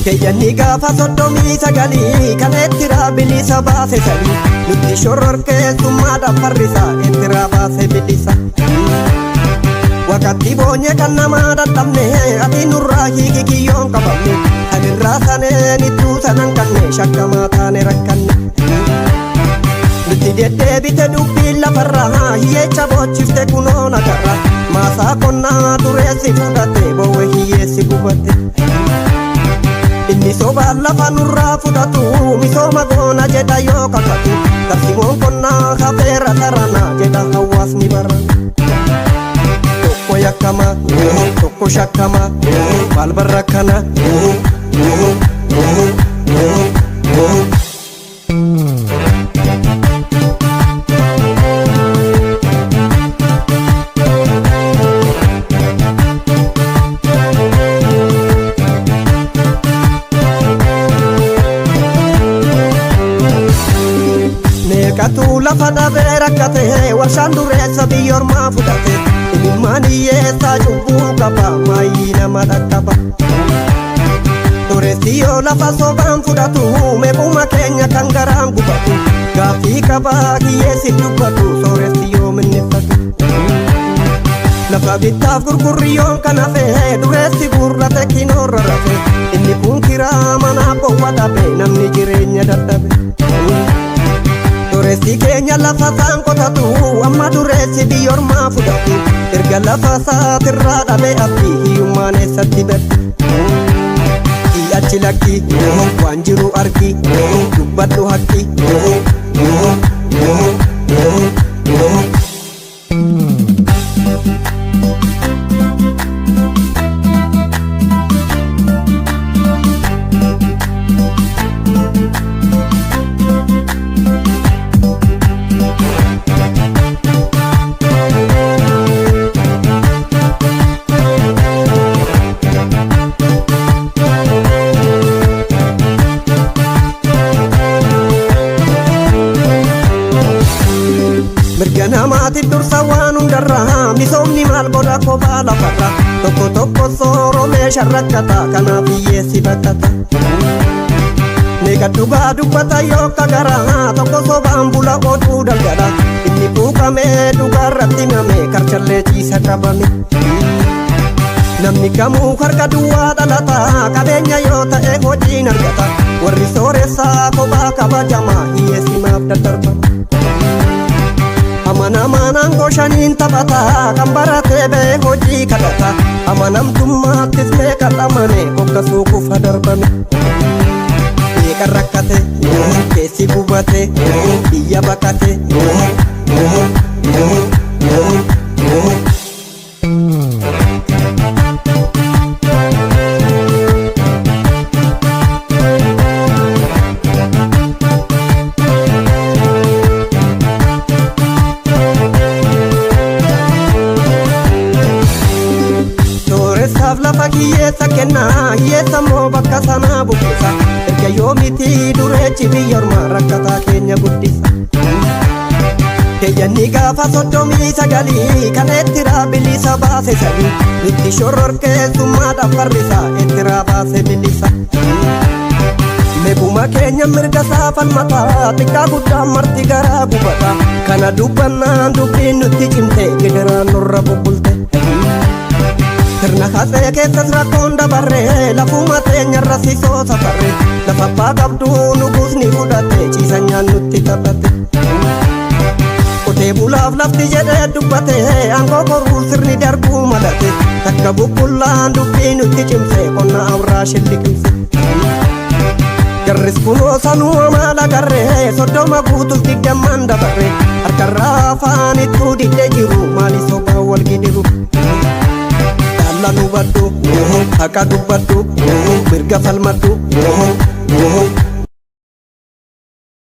Kayyanni gaafa soddomii sagalii kan ettira bilisa baase sanii nutti shororkeessummaadhaaf farrisa ettira baase bilisa. Wakati boonye kan namaa dadhabne ati nurraa hiiki kiyyoon qabamne sanirraa saneen ittuu sanan kanne shakkamaa taane rakkanne. Nuti deddeebite dubbiin lafarraa hiyyeecha boochifte kunoon agarra maasaa qonnaa dureessi fudhate bowwe hiyyeessi gubatte. Inni sobaan lafa nurraa fudhatu misooma goona jedha yoo kakatu tarsiimoon qonnaa hafeera taranaa jedha hawaasni bara. Tokko yakkama tokko shakkama maal barra kana. Meeqatu lafa dhabee rakkate warshaan dureessa biyyoormaa fudhate imimmaan hiyyeessaa cubbuu qaba maayii nama dhaqqaba. Dureessi yoo lafa sobaan fudhatu meequma keenya kan garaan gubatu gaaffii qabaa hiyyeessi dubbatu sooressi yoo minneffatu. Lafa bittaaf gurgurriyoon kan hafe dureessi gurrate kinoorra rafe inni kun kiraa manaa bowwa dhabe namni jireenya dadhabe. Dureessi keenya lafa isaan qotatu amma dureessi biyyoormaa fudhatu erga lafa isaatirraa dhabe abdii hiyyummaan eessatti baddi. Achi lakki waan jiru argi dubbadhu haqqi. Mirga namaatiif dursa waan hundarraa misoomni maal godha kophaa lafarra tokko tokko sooromee sharrakkata kanaaf hiyyeessi bakkata. Meeqa dhugaa dubbata yooka garaa tokko sobaan bula oduu dalgala inni buuqamee dhugaarratti himame karchallee ciisa qabame. Namni kamuu harka duwwaa dhalata qabeenya yoo ta'e hojiin argata warri sooressaa kophaa kabajamaa hiyyeessi maaf daddarbama. Amanamanaan goshaniin taphata kan baratee bee hojii kadhata amanamtummaattis meeqa dhamane hoggasuu kufa darbame. Meeqa rakkate keessi gubate biyya bakkate. Lafa hiyyeessa kennaa hiyyeessa moo bakka sanaa buqqisa erga yoomiti dureechi biyyoormaa rakkataa keenya guddisa. Kayyanni gaafa soddomii sagalii kan ettira bilisa baase sanii nutti shororkeessummaadhaaf farrisa ettira baase bilisa. Meequma keenya mirga saafalmataa xiqqaa guddaa marti garaa gubata kana dubbannaan dubbiin nutti cimte gidiraan nurra bubbulte. Sirna haasee keessas rakkoon dabarree lafuma teenyarra sisoo safarree lafa abbaa qabduu nuguusni fudhate ciisa nyaannutti taphate. Qotee bulaaf lafti jedhee dubbate aangoo koruu sirni darbuu malate takka bubbullaan dubbii nutti cimse qonna awraa shilliqimse. Jarris kunoo sanuu amaala garree soddoma guutuuf digdamman dabarree harkarraa afaan ittuu didde jiru maali sobaan wal gidiru. Lalu badu, haka dubbadhu, mirga falmadhu. Oh